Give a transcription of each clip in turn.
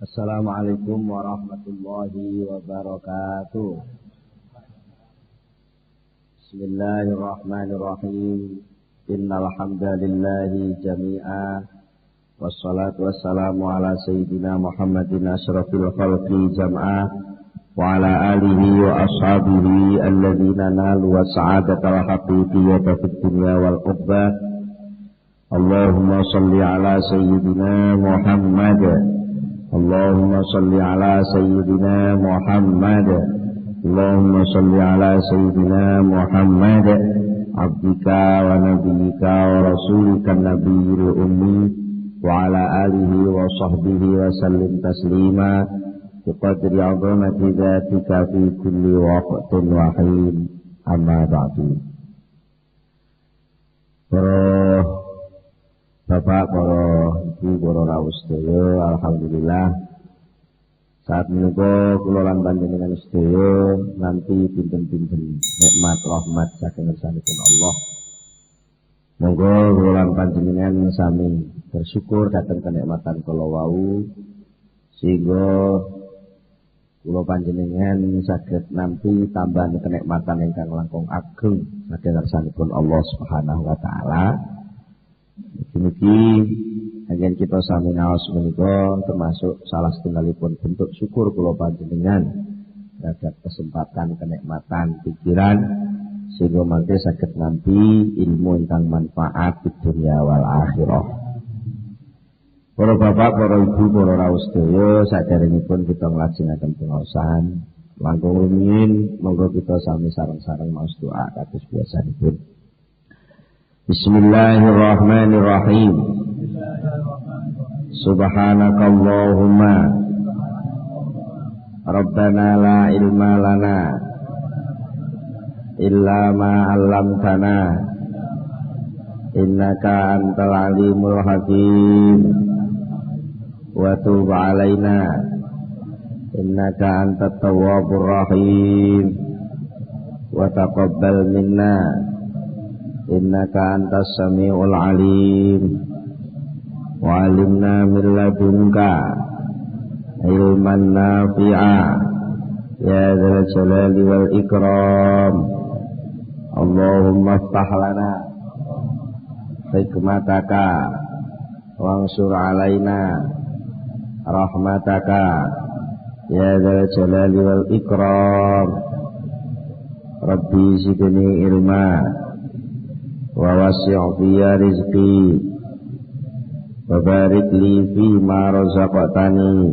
Assalamualaikum warahmatullahi wabarakatuh. Bismillahirrahmanirrahim. Innal hamdalillahi jami'a wassalatu wassalamu ala sayyidina Muhammadin asyrafil khalqi jam'a wa ala alihi wa ashabihi alladhina nalu was'adatal haqiqiyyata fid dunya wal ukhbah. Allahumma salli ala sayyidina Muhammad. Allahumma salli ala sayyidina Muhammad. Allahumma salli ala sayyidina Muhammad abdika wa nabiyyika wa rasulika nabiyil ummi wa ala alihi wa sahbihi wa sallim taslima biqadri 'azamati dzatika fi kulli waqtin wa hin. Amma ba'du. Para Bapak, para Ibu, para rawuh sedaya, alhamdulillah saat menika kula lan panjenengan sedaya nanti pinten-pinten nikmat rahmat saking ngarsanipun Allah. Monggo kula lan panjenengan sami bersyukur dhateng kenikmatan kula wau sehingga kula panjenengan saged nampi tambahan kenikmatan ingkang langkung ageng saking ngarsanipun Allah Subhanahu wa taala. Mugi agen kita sami naos menika termasuk salah setunggalipun bentuk syukur kula panjenengan terhadap kesempatan kenikmatan pikiran sehingga mangke saged nampi ilmu ingkang manfaat di dunia wal akhirah. Para bapak, para ibu, para rawuh sedaya, saderengipun kita nglajengaken pengaosan langkung rumiyin monggo kita sami sareng-sareng maos doa kados biasanipun. Bismillahirrahmanirrahim. Subhanakallahumma Rabbana la ilma lana illa ma 'allamtana innaka antal alimul hakim wa tub 'alaina innaka antat tawwabur rahim wa taqabbal minna innaka antas samiul alim wa 'allimna min ladunka ilman nafi'a ya dzal jalali wal ikram. Allahumma iftah lana hikmataka wansur 'alaina rahmataka ya dzal jalali wal ikram. Rabbi zidni ilma wa wasi' fiya rizqi wa barik li fi ma razaqtani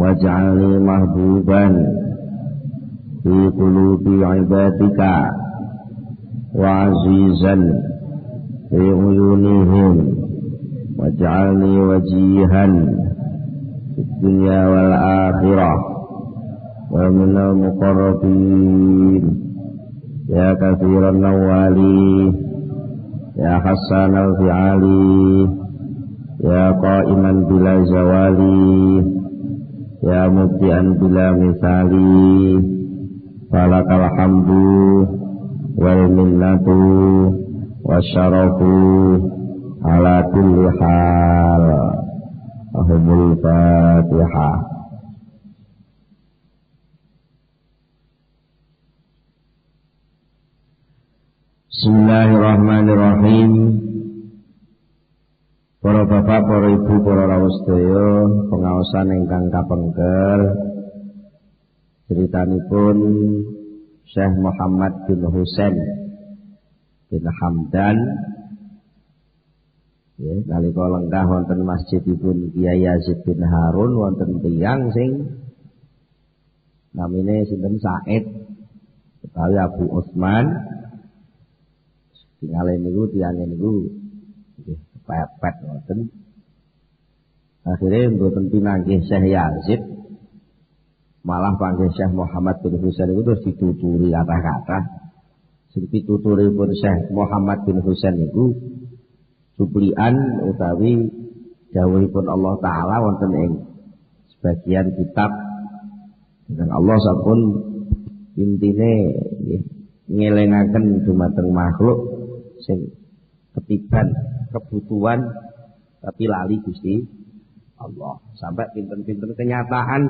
waj'alni mahbuban fi qulubi ibadika wa azizan fi uyunihim waj'alni wajihan fid dunya wal akhirah wa minal muqarrabin. Ya kathiran nawali ya hasan al-fi'ali ya qa'iman bila zawali ya mubdi'an bila misali falakal hamdu wal minnatu wasyarafu ala kulli hal. Ahumul Fatihah. Bismillahirrahmanirrahim. Para bapak, para ibu, para rawuh sedaya, pengaosan ingkang kapengker critanipun Syekh Muhammad bin Husain bin Hamdan. Ya, nalika lenggah wonten masjidipun Kiai Yazid bin Harun wonten tiyang sing namine sinten Said utawi Abu Utsman. Tinggalin niku tiange niku pepet ngoten. Akhire mboten pinanggih Syekh Yazid, malah panggih Syekh Muhammad bin Husain itu terus dituturi kata-kata. Sing pituturipun Syekh Muhammad bin Husain niku suplian utawi dawuhipun Allah taala wonten ing sebagian kitab ingkang Allah sampun intine ngelingaken dumateng makhluk sing ketiban kebutuhan tapi lali Gusti Allah. Sampai pinten-pinten kenyataan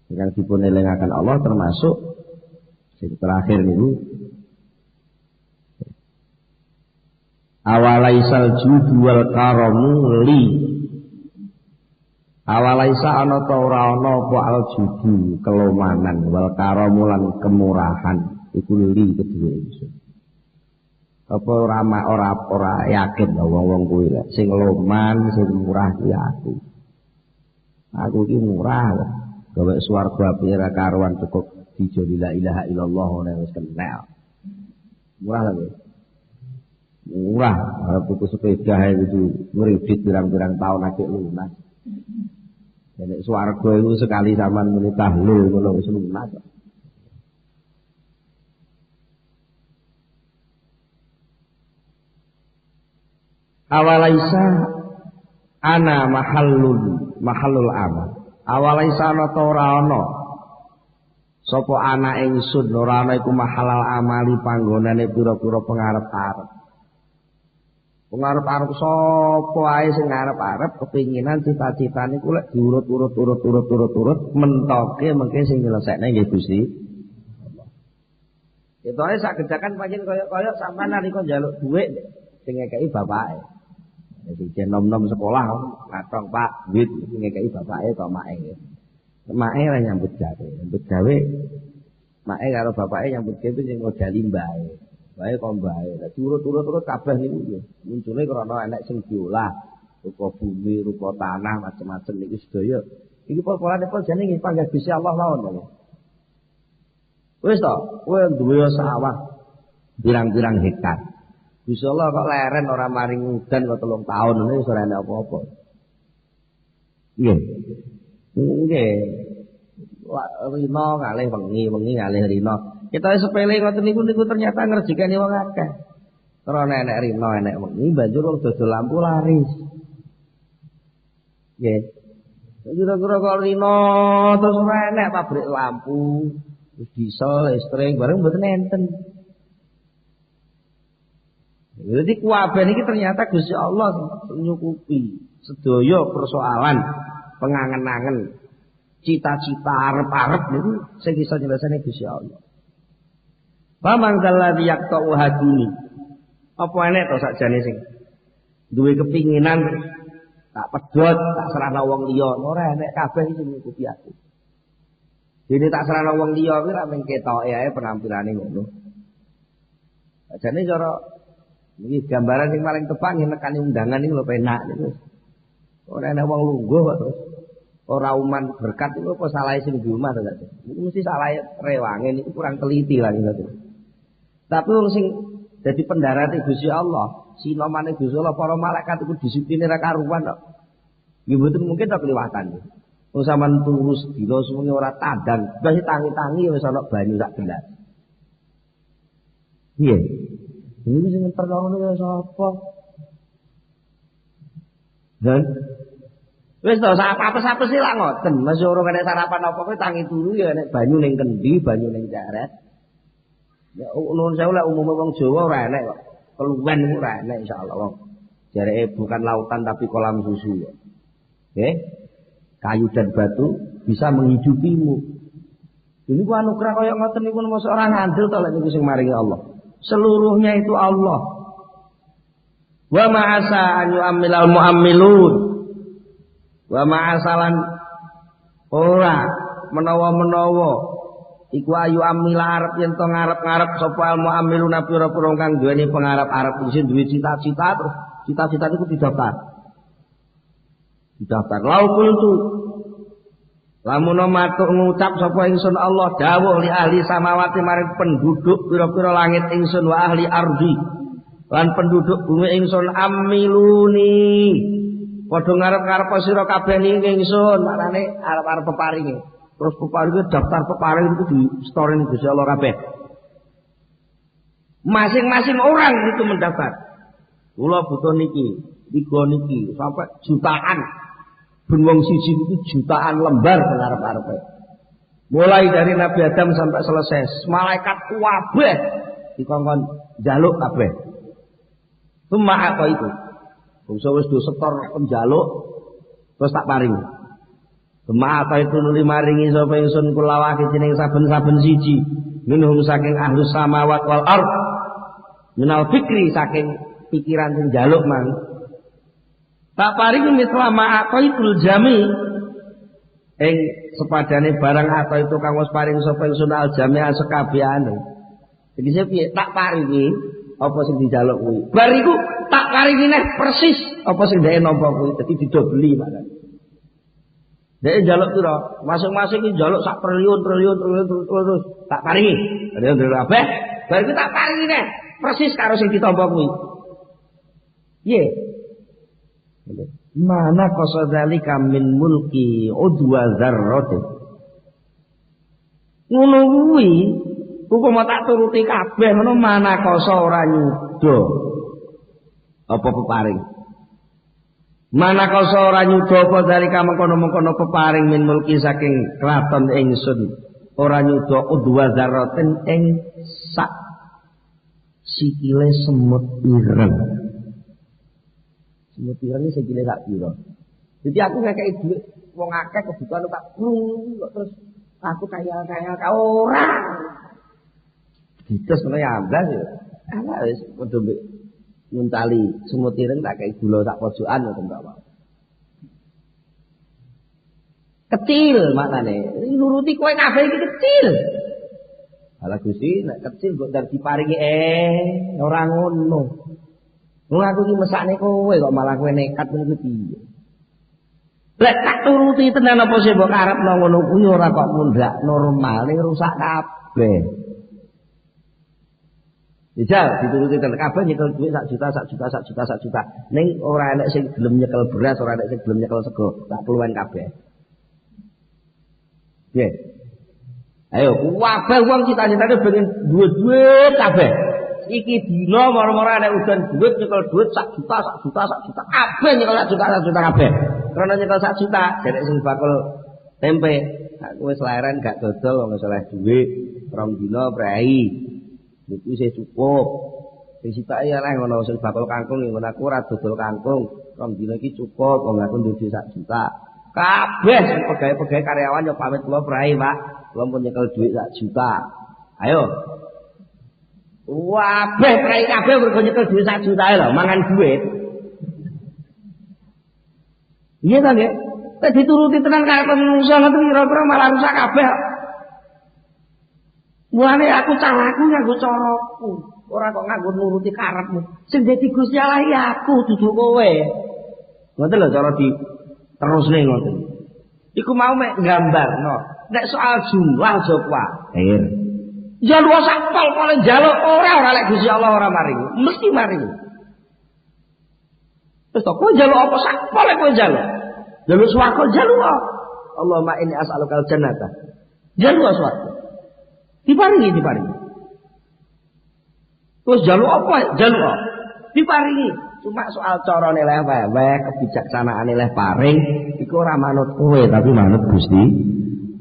yang dipun elingaken Allah termasuk sing terakhir niku awalaisal judu wal karamu li. Awalaisa ana ta ora ana apa al judu kelomanan wal karamu lan kemurahan iku li kedue ingsun. Apa ora yakin wong-wong kuwi lek sing loman sing murah kuwi aku. Aku iki murah kok. Gawe swarga pira karuan cukup dijoli la ilaha illallah ora wis kenal. Murah lho. Murah, arep tuku sepeda itu ngredit pirang-pirang tahun akeh lunas. Nek swarga iku sekali sampean muni tahlil ngono wis lunas. Awalaisa ana mahallul amal. Awalaisa ana ta ora ana sapa ana ingsun ora ana iku mahalal amali panggonane pira-pira pengarep-arep. Pengarep-arep sapa ae sing ngarep-arep kepinginan cita-citane ku lek diurut-urut mentoke mengke sing nyelesekne nggih Gusti. Itu ae sak gedakan pancen kaya sampean nalika njaluk dhuwit sing ngekeki bapake. Jadi nom-nom sekolah ngatong Pak duit ngekeki bapake kok make. Make ora nyambut gawe. Make karo bapake nyambut gawe sing modali mbae. Bae kok mbae. Lah turut-turut kabeh niku ya. Muncule krana enek sing diolah, rupa bumi, rupa tanah, macam-macam niku sedaya. Iki pola-polane jane nggih panggah Gusti Allah mawon. Wis to, kowe duwe sawah pirang-pirang hektar. Gusti Allah kok leren ora maring udan kok 3 tahun ini wis ora enek apa-apa. Nggih. Nggih. Rino kalih wengi kalih rino. Kita sepele ngoten niku ternyata ngrejekani wong akeh. Karena enek rino enek wengi banjur wong dodol lampu laris. Nggih. Kira-kira kok rino terus ora enek pabrik lampu, diesel, listrik bareng mboten enten. Jadi kuwabe niki ternyata Gusti Allah nyukupi sedaya persoalan pengangen-angen cita-cita arep-arep niku sing iso nyelesaikan Gusti Allah. Pamang kalladhi yaqta'u hadini. Apa enek to sakjane sing duwe kepinginan tak pedhot, tak serahna wong liya, ora enek kabeh sing nyukupi aku. Dene tak serahna wong liya kuwi ra mung ketoke ae penampilane ngono. Sakjane cara iki gambaran sing paling tepat nekani undangan iki lho penak niku. Ora ana wong lungguh kok terus ora uman berkat iku apa salahe sing di omah to gak. Niku mesti salahe rewange niku kurang teliti lah niku. Tapi wong sing dadi pendarate Gusti Allah, sinomane Gusti Allah para malaikat iku disipline ra karuan kok. Nggih mboten mungkin tok kliwatan. Wong sampean turu sedina semuanya ora tandang, wis tangi-tangi wis ana banyu sak gelas. Piye? Ini sing terlalu ya sapa? Dan wis to apa-apa sih lah ngoten. Masih ora kena sarapan apa kowe tangi turu ya nek banyu ning kendi, banyu ning jaret. Ya nuwun sewu lek umume wong Jawa ora enek kok. Keluwen iku ora enek insyaallah wong. Jareke bukan lautan tapi kolam susu. Nggih. Kayu dan batu bisa menghidupimu. Ini ku anugerah kaya ngoten niku mosok ora ngandel to lek niku sing maringi Allah. Seluruhnya itu Allah. Wa ma'asa an yu'ammilal mu'ammilun. Wa ma'asalan ora menawa-menawa iku ayu amila arep yen to ngarep-ngarep sapa al mu'ammiluna pira-pira kang duweni pengarep-arep sing duwe cita-cita terus cita-cita niku didaftar. Didaftar laukul tu. Lamun matuk ngucap sapa ingsun Allah dawuh li ahli samawati maring penduduk pira-pira langit ingsun wa ahli ardi lan penduduk bumi ingsun amiluni padha ngarep-ngarep sira kabeh ning ingsun maknane arep-arep peparinge terus peparinge daftar peparing itu di store ning Gusti Allah kabeh masing-masing orang itu mendaftar kula butuh niki sampai jutaan. Ben wong siji itu jutaan lembar pengarep-arepe. Mulai dari Nabi Adam sampai selesai, malaikat kabeh dikongkon njaluk kabeh. Cuma apa itu? Wong wis do setor penjaluk Terus tak paringi. Ma'ata itu nuli maringi sapa ingsun kula wakiting saben-saben siji minhum saking ahlus samawat wal ard minal fikri saking pikiran sing njaluk mang tak paringi misla ma'ata itu jami ing sepadane barang atau itu kang wis paring sapa ingsun al jami'a sekabehane iki piye tak paringi apa sing dijaluk kuwi bar iku tak paringi neh persis apa sing dhek nampa kuwi dadi didobeli makane. Dia jaluk piro? Masing-masing iki jaluk sak triliun terus tak paringi. Ada ndelok kabeh, bar iku tak paringi neh. Persis karo sing ditampa kuwi. Piye? Mana qasadalika min mulki udwa dzarratin. Ngono kuwi, hukum tak turuti kabeh ngono mana kasa ora nyuda. Apa peparing? Mana kasa ora nyuda apa dari mengkono-mengkono peparing min mulki saking kraton ingsun ora nyuda udwa dzarratin ing sak sikile semut ireng. Semut ireng sikile sak pira. Jadi aku ngekeki dhuwit wong akeh kebutuhan tak kok terus aku kaya-kaya ka ora. Dites ngono ya amblas ya. Ala wis padha nguntali semut ireng tak kei gula sak pojokan ngoten kok. Kecil maknane. Nuruti kowe kabeh iki kecil. Ala Gusti nek kecil kok dar diparingi ora ngono. Wong aku iki mesakne kowe kok malah kowe nekat ngono piye. Lek tak turuti tenan apa sih mbok karepno ngono kuwi ora kok mundhak normal rusak kabeh. Dijal dituruti tenan kabeh nyekel dhuwit sak juta. Ning ora enek sing gelem nyekel beras, ora enek sing gelem nyekel sego, tak keluwen kabeh. Nggih. Ayo kabeh wong cita-citane pengen duwe-duwe kabeh. Iki dina mara-mara enek udan dhuwit nyekel dhuwit sak juta. Kabeh nyekel sak juta kabeh. Karena nyekel sak juta, derek sing bakul tempe. Aku wis leren gak dodol wong oleh dhuwit 2 dina prei. Iku wis cukup. Sing sitake ya leh ngono sing bakul kangkung ngono aku ora dodol kangkung. 2 dina iki cukup wong aku duwe sak juta. Kabeh sing pegawe-pegawe karyawan yo pamit kula prei, Pak. Kula pun nyekel dhuwit sak juta. Ayo. Kabeh prei kabeh mergo nyekel dhuwit sak juta lho, mangan dhuwit. Iya ta nggih? Nek dituruti tenan karo manusa ngoten kira-kira malah rusak kabeh. Mulane aku caraku nganggo caraku, ora kok nganggo nuruti karepmu. Sing dadi Gusti Allah iki aku dudu kowe. Ngoten lho cara di terusne ngoten. Iku mau mek nggambarno. Nek soal jumlah aja kuwatir. Njaluk sak pol-pole njaluk ora lek Gusti Allah ora maringi, mesti maringi. Terus kowe njaluk apa sak pole kowe njaluk? Njaluk swarga njaluk. Allahumma inni as'alukal jannata. Njaluk swarga. Diparingi. Terus jaluk apa? Jaluk. Diparingi. Cuma soal carane leh wewe, kebijaksanaane leh paring, iku ora manut kowe tapi manut Gusti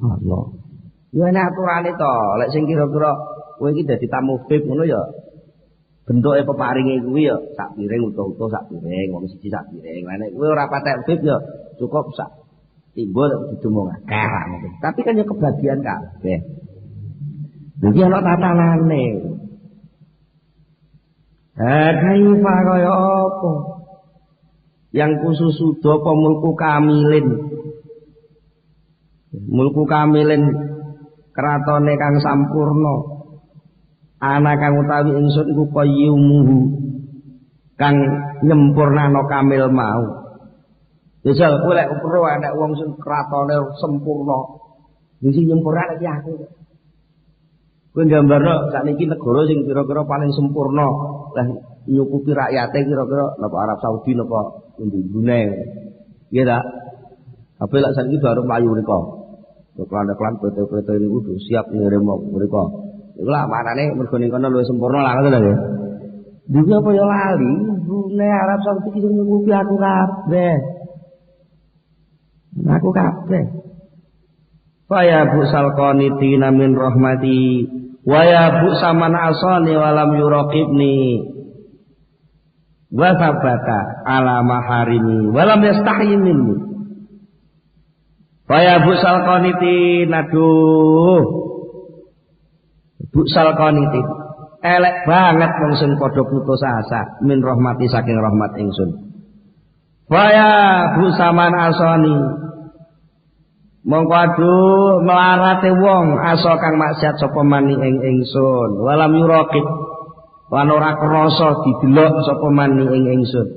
Allah. Ya nek aturane to, lek sing kira-kira kowe iki dadi tamu VIP ngono ya. Bentuke peparinge kuwi ya sak piring utuh-utuh sak piring, wong siji sak piring. Lah nek kowe ora patek VIP ya cukup sak timbul didumung akeh. Tapi kan ya kebagian kabeh. Jadi ana tatanane. Kaifa kaya apa? Yang khusus sudah apa mulku kamilin? Mulku kamilin kratone kang sampurna. Ana kang utawi ingsun iku qayyumuhu kang nyempurnano kamil mau. Misal kowe lek perlu ana wong sing kratone sempurna. Wis nyempurnane iki aku. Kowe gambarno sakniki negara sing kira-kira paling sempurna lah nyukupi rakyate kira-kira napa Arab Saudi napa Brunei. Iya ta? Tapi lek saiki baru mlayu mriko. Klan-klan PT-PT niku kudu siap ngirim mriko. Iku lah manane mergo ning kono luwih sempurna lah ngoten lho nggih. Dhewe apa ya lali Brunei Arab Saudi iki nyukupi aku kabeh. Aku kabeh. Faya bu salqanitina min rahmati wa ya bu saman asani walam yuraqibni wa sabata ala maharimi walam yastahi minni Faya busal qanitin, aduh. Busal qanitin. Elek banget wong sing padha putus asa min rahmati saking rahmat ingsun. Faya busaman asoni. Mongko aduh melarate wong asa kang maksiat sapa mani ing ingsun. Walam yuraqib lan ora krasa didelok sapa mani ing ingsun.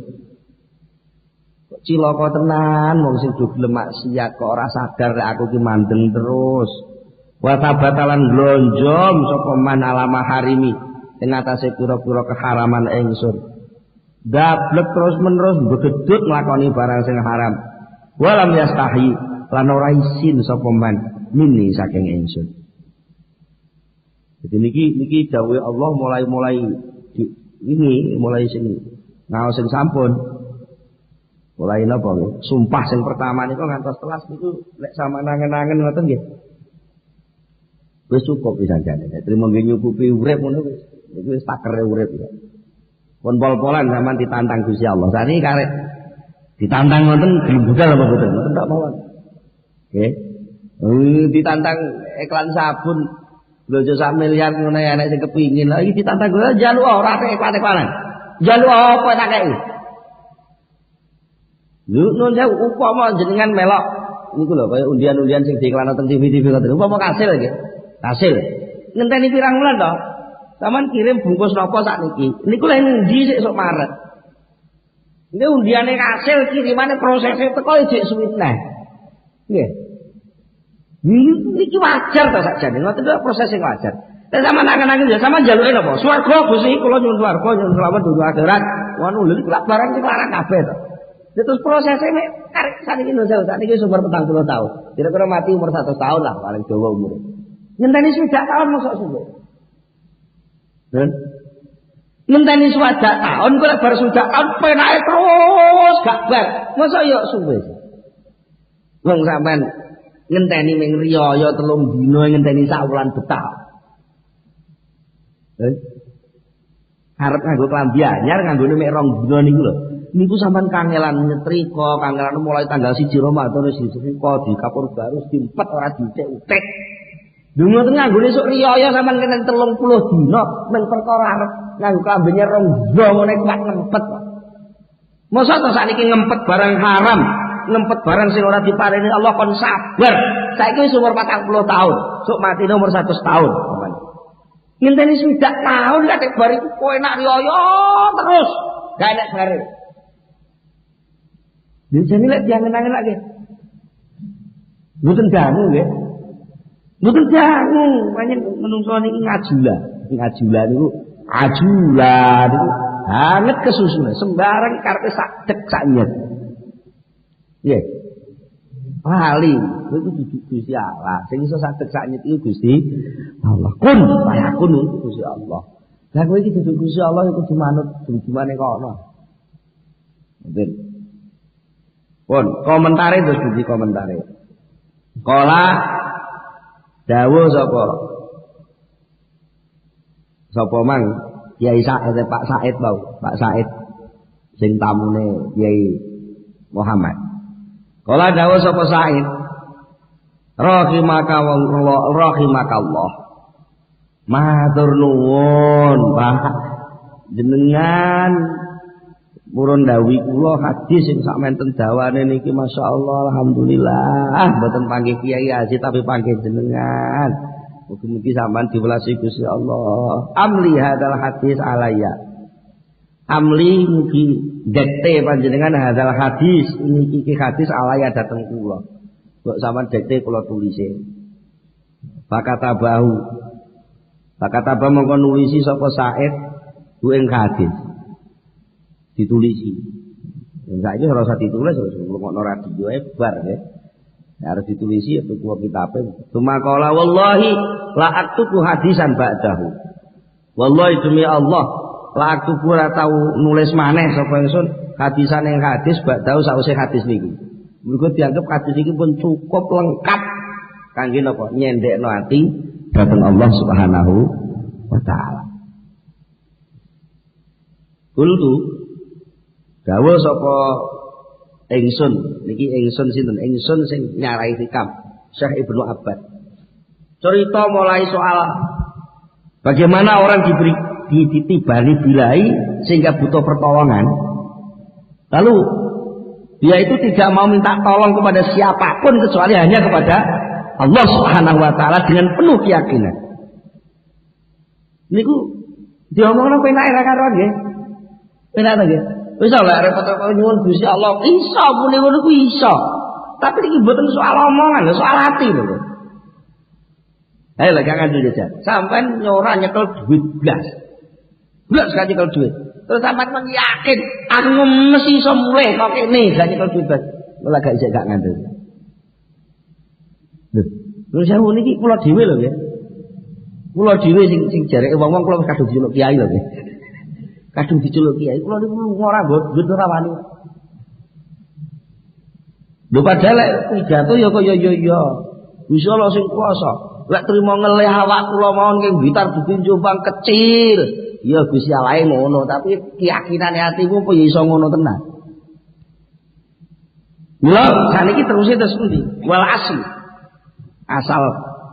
Cilaka tenan wong sing do gelem maksiat kok ora sadar nek aku ki mandeng terus. Wa tabatalan glonjom sapa man alama harimi ing atase pira-pira keharaman ingsun. Dablek terus menerus begedut nglakoni barang sing haram. Walam yastahi lan ora isin sapa man mini saking ingsun. Jadi niki dawuh Allah mulai sing ngaos sing sampun. Mulai napa nggih? Sumpah sing pertama niku ngantos telas niku lek sama nangen-nangen ngoten nggih. Wis cukup pisan jane. Trimo nggih nyukupi urip ngono wis. Iku wis takere urip ya. Pun pol-polan sampean ditantang Gusti Allah. Sani karek ditantang ngoten gelem budal apa boten? Ngoten tak mawon. Nggih. Ditantang iklan sabun blojo sak miliar ngono enek sing kepingin. Lah iki ditantang njaluk ora iklan-iklanan. Njaluk apa tak kei? Nun saya upama jenengan melok niku lho kaya undian-undian sing diiklanno teng TV-TV ngoten. Upama kasil nggih. Kasil. Ngenteni pirang wulan to? Saman kirim bungkus napa sakniki. Niku lha endi sik sok Maret. Ini undiane kasil kirimane prosesnya teko jek suwit neh. Nggih. Niki wajar to sakjane. Ngoten lho proses sing wajar. Nek sampean angen-angen ya sampean jaluke napa? Swarga Gusti kula nyuwun swarga nyuwun selamat dunya akhirat. Ngono lho iki barang sing larang kabeh to. Terus prosesnya mek karek saniki lho saniki umur 40 tahun. Kira-kira mati umur 100 tahun lah paling dawa umur. Ngenteni 60 tahun mosok suwe. Dan ngenteni 60 tahun kok bar 60 tahun penake terus gak bar. Mosok yo suwe. Wong sampean ngenteni ming riyaya 3 dina ngenteni sak wulan betah. Arep nganggo klambi anyar nganggone mek 2 dina niku lho. Niku sampean kangelan nyetrika, kangelan mulai tanggal 1 Ramadan wis disetrika, di kapur baru diempet ora dicek-utek. Dungo teng nganggone sok riyaya sampean kena 30 dina men perkara arep nganggo klambine 2 ngene kuat ngempet. Mosok to sakniki ngempet barang haram, ngempet barang sing ora diparini Allah kon sabar. Saiki wis umur 40 tahun, sok mati umur 100 tahun. Ngenteni 60 tahun katik bariku kowe enak riyaya terus. Gak enak bare. Jadi lek diangen-angen lagi. Mboten dangu nggih. Mboten dangu, pancen menungso niki ngajula. Ngajula niku ajula niku banget kesusune, sembarang karepe sak dek sak nyet. Nggih. Wali, niku dudu Gusti Allah. Sing iso sak dek sak nyet iku Gusti Allah. Kun payakun Gusti Allah. Lah kowe iki dudu Gusti Allah iku kudu manut jumane kono. Mboten. Pun komentare terus di komentare. Kala dawuh sapa mang Kiai Said Pak Said bau, Pak Said sing tamune Kiai Muhammad. Kala dawuh sapa Said rahimakallah. Matur nuwun Pak jenengan purun dawuh kula hadis sing sak menten dawane niki masyaallah alhamdulillah mboten panggih Kiai Haji tapi panggih jenengan. Mugi-mugi sampean diwelasi Gusti Allah. Amli hadal hadis alayya. Amli mugi dekte panjenengan hadal hadis niki hadis alayya dateng kula. Kok sampean dekte kula tulise. Bakatabahu. Bakataba mongko nulisi sapa Said ku ing hadis. Ditulisi. Saiki ora usah ditulis terus ngrungokno radio bar nggih. Harus ditulisi itu kuwi kitabe. Tumakala wallahi la aktubu hadisan ba'dahu. Wallahi demi Allah la aktubu ora tau nulis maneh sapa ingsun hadisan ing hadis ba'dahu sawise hadis niki. Mergo dianggap hadis iki pun cukup lengkap kangge napa nyendekno ati dhateng Allah Subhanahu wa taala. Kultu dawuh sapa Ingsun niki ingsun sinten? Ingsun sing nyarai hikam Syekh Ibnu Abbad. Cerita mulai soal bagaimana orang ditibani bilai sehingga butuh pertolongan. Lalu dia itu tidak mau minta tolong kepada siapapun kecuali hanya kepada Allah Subhanahu wa taala dengan penuh keyakinan. Niku diomongno penak ra karo nggih. Penak ta nggih? Wis ora repot-repot nyuwun Gusti Allah, iso muni ngono ku iso. Tapi iki mboten soal omongan, soal hati lho. Ayo lagi ngandel jajan. Sampai nyora nyekel duit blas. Blas gak nyekel duit. Terus sampai yakin aku mesti iso mulai kok kene gak nyekel duit blas. Malah gak isih gak ngandel. Lho, terus saya niki kula dhewe lho ya. Kula dhewe sing jareke wong-wong kula kadung diceluk kiai lho nggih. Kadung diceluk kiai, kula niku ora mboten ora wani. Lho padahal pidato ya kaya ya. Gusti Allah sing kuwasa. Lek trimo ngelih awak kula mawon ing Blitar Bukit Jombang kecil. Ya Gusti Allah ngono, tapi keyakinane atimu apa ya iso ngono tenan. Mula saniki terus pundi? Wal asli. Asal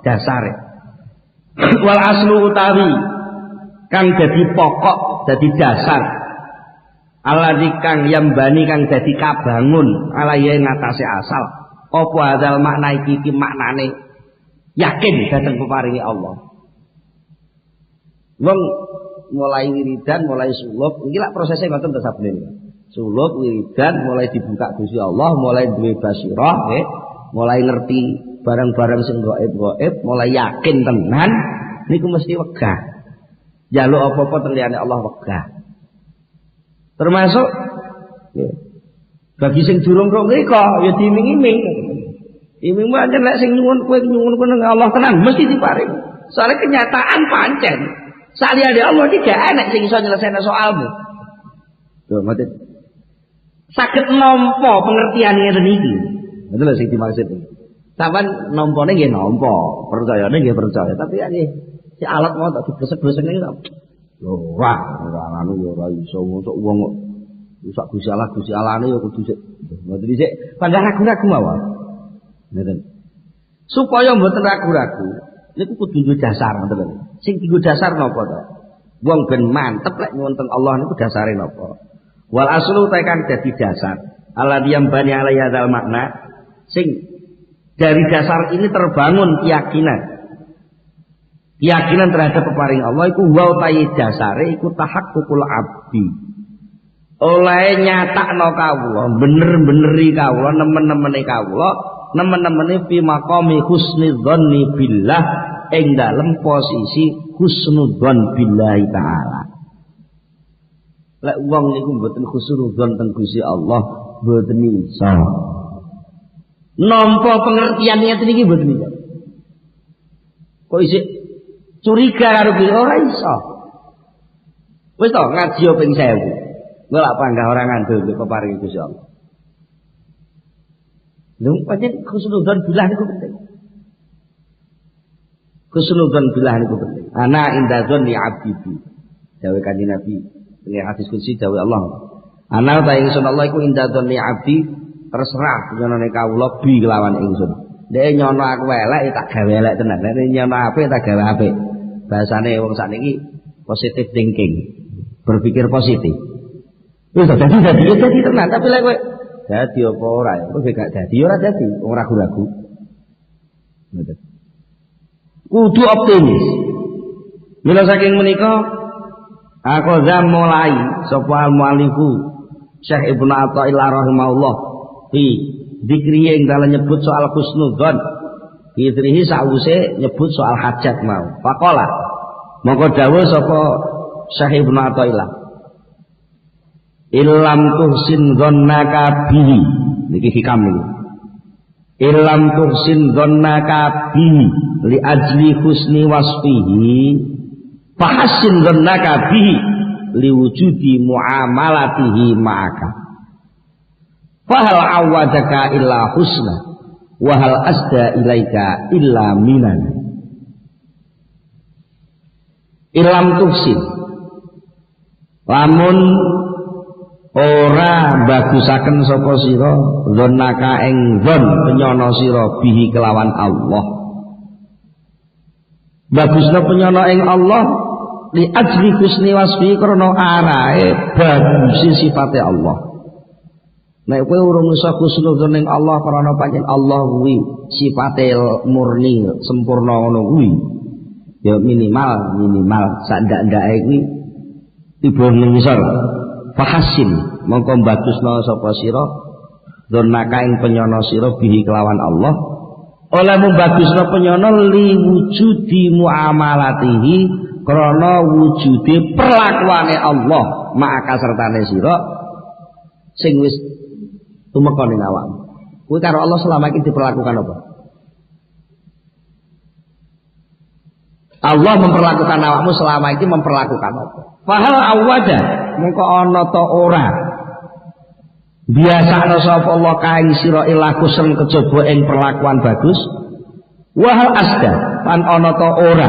dasare. Wal aslu utawi kang dadi pokok, dadi dasar. Alladzi kang yambani kang dadi kabangun alaya ngatasé asal. Apa hadal makna iki maknane yakin dateng peparingi Allah. Wong mulai wiridan, mulai suluk, iki lak prosesnya ngoten to sabene. Suluk wiridan mulai dibuka Gusti Allah, mulai duwe basirah, mulai ngerti barang-barang sing gaib-gaib, mulai yakin tenan niku mesti wegah. Njaluk apa-apa terliyane Allah wegah. Termasuk bagi sing durung kok mriko ya diiming-iming. Iming pancen lek sing nyuwun kowe nang Allah tenan mesti diparing. Soalnya kenyataan pancen saliyane Allah iki gak enak sing iso nyelesaikno soalmu. Lho mboten. Saged nampa pengertian ngene iki. Betul lho sing dimaksud. Sampeyan nampane nggih nampa, percayane nggih percaya, tapi ya nggih si alat mau tak dibesek-besek niku. Lho wah, ora anu ya ora iso mosok wong kok rusak Gusti Allah-ne ya kudu sik. Mboten dhisik pandang ragu-ragu mawon. Ngoten. Supaya mboten ragu-ragu, niku kudu duwe dasar ngoten lho. Sing dienggo dasar napa to? Wong ben mantep lek nyuwun teng Allah niku dasare napa? Wal aslu tekan dadi dasar. Alladzi bani alaihi hadzal makna sing dari dasar ini terbangun keyakinan. Keyakinan terhadap peparing Allah iku wa utahe dasare iku tahaqqul abdi. Oleh nyatakno kawula, bener-beneri kawula, nemen-nemene kawula, nemen-nemene fi maqami husnidzanni billah ing dalem posisi husnudzon billahi taala. Lek wong niku mboten husnudzon teng Gusti Allah, mboten iso. Nampa pengertian ngeten iki mboten iso. Kok isih curiga karo Gusti ora iso. Wis to ngaji ping 1000. Ngelak panggah orang ngandel mbek peparing Gusti Allah. Lho pancen husnudzon billah niku penting. Husnudzon billah niku penting. Ana inda dzanni 'abdi. Dawuh Kanjeng Nabi, ini hadis qudsi dawuh Allah. Ana ta ingsun Allah iku inda dzanni 'abdi, terserah nyonone kawula bi kelawan ingsun. Nek nyono aku elek tak gawe elek tenan. Nek nyono apik tak gawe apik. Bahasane wong sakniki positive thinking. Berpikir positif. Wis dadi tenan, tapi lek kowe dadi apa ora ya? Kowe gak dadi ora dadi, ora ragu-ragu. Ngoten. Kudu optimis. Mila saking menika aku zam mulai sapa al-muallifu Syekh Ibnu Athaillah rahimahullah fi dzikri ing dalem nyebut soal husnudzon. Dzikrihi sawuse nyebut soal hajat mau. Faqala mongko dawuh sapa Syekh Ibnu Athaillah Illam tuhsin dhannaka bihi. Niki hikam niki. Illam tuhsin dhannaka bihi li ajli husni wasfihi fahassin dhannaka bihi li wujudi muamalatihi ma'aka. Fahal awadaka illa husna wa hal asda ilaika illa minan. Illam tuhsin lamun ora bagusaken sapa sira dzonnaka ing dzon penyono sira bihi kelawan Allah. Bagusna penyono ing Allah li ajli husni wasfi krana arae bagus sifate Allah. Nek kowe urung iso husnudzon ning Allah krana pancen Allah kuwi sifate murni sempurna ngono kuwi. Ya minimal sak ndak-ndake kuwi tiba ning ngisor. Fahasin mongko bagusna sapa sira dzonnaka ing penyono sira bihi kelawan Allah. Oleh membagusna penyono li wujudi muamalatihi krana wujude perlakuane Allah maka sertane sira sing wis tumeka ning awakmu. Kuwi karo Allah selama iki diperlakukan apa? Allah memperlakukan awakmu selama iki memperlakukan apa? Fahal awada mengko ana ta ora biasane sapa Allah kaing sira ilaku sen kejaba ing perlakuan bagus. Wahal asda lan ana ta ora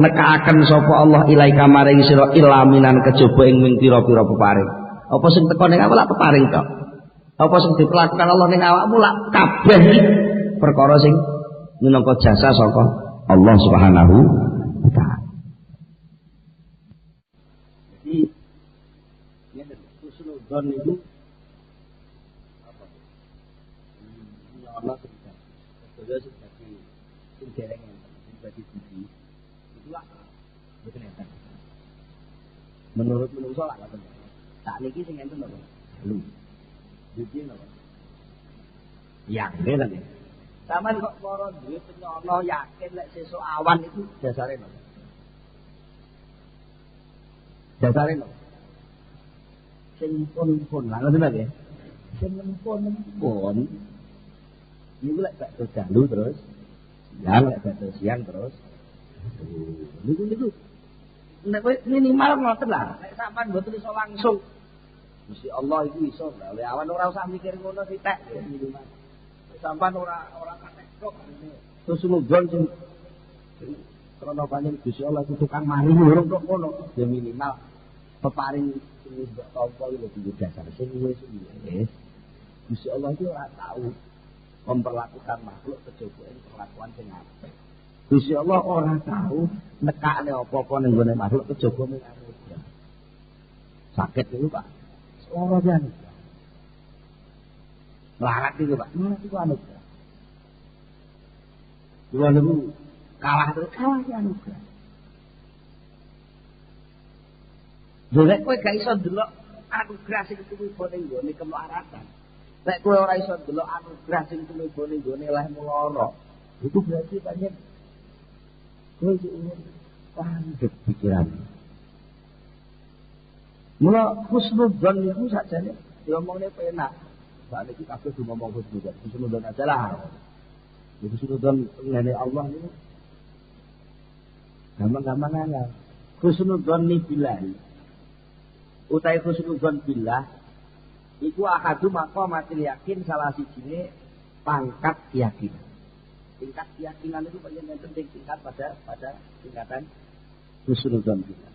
nekaaken sapa Allah ilaika maring sira ilaminan kejaba ing ming pira-pira peparing. Apa sing teko ning awak lak peparing tok? Apa sing diperlakukan Allah ning awakmu lak kabeh iki perkara sing minangka jasa saka Allah Subhanahu wa taala. Jadi ngene husnudzon itu apa? Allah sudah sebagai sing dereng sebagai budi. Itulah betul enten. Menurut menungso lak ngoten. Tak niki sing enten apa? Lu. Jadi apa? Yang ngene lho. Sampeyan kok para duwe penyono yakin lek sesuk awan itu dasare lho. Dasare lho. Sing pun lah ngoten lho. Sing pun. Niku lek gak dalu terus. Yang lek gak siang terus. Niku. Nek minimal ngoten lah. Nek sampean mboten iso langsung Gusti Allah itu iso oleh awan ora usah mikir ngono sithik ya minimal. Sampeyan ora katek kok terus nudzon sing krana pancen Gusti Allah itu tukang mari urung kok ngono ya minimal peparing sing wis mbok tampa iki dasar sing wis Gusti Allah itu ora tahu memperlakukan makhluk kejaba ing perlakuan sing apik. Gusti Allah ora tahu nekakne apa-apa ning gone makhluk kejaba ning anugrah. Sakit itu Pak. Ora jan. Larat itu Pak. Itu anugerah. Dua niku kalah terus kalah ya anugerah. Lek kowe gak iso ndelok anugerah sing tumiba ning gone kemelaratan. Lek kowe ora iso ndelok anugerah sing tumiba ning gone lehmu lara. Itu berarti pancen kowe ingin pandhet pikiran. Mula husnudzon niku sakjane diomongne penak. Sak niki kabeh ngomong husnudzon. Husnudzon aja lah. Husnudzon ngene Allah niku gampang-gampang aja. Husnudzon ni billah. Utai husnudzon billah iku ahadu maqamatil yakin salah sijine pangkat keyakinan. Tingkat keyakinan itu paling penting tingkat pada tingkatan husnudzon billah.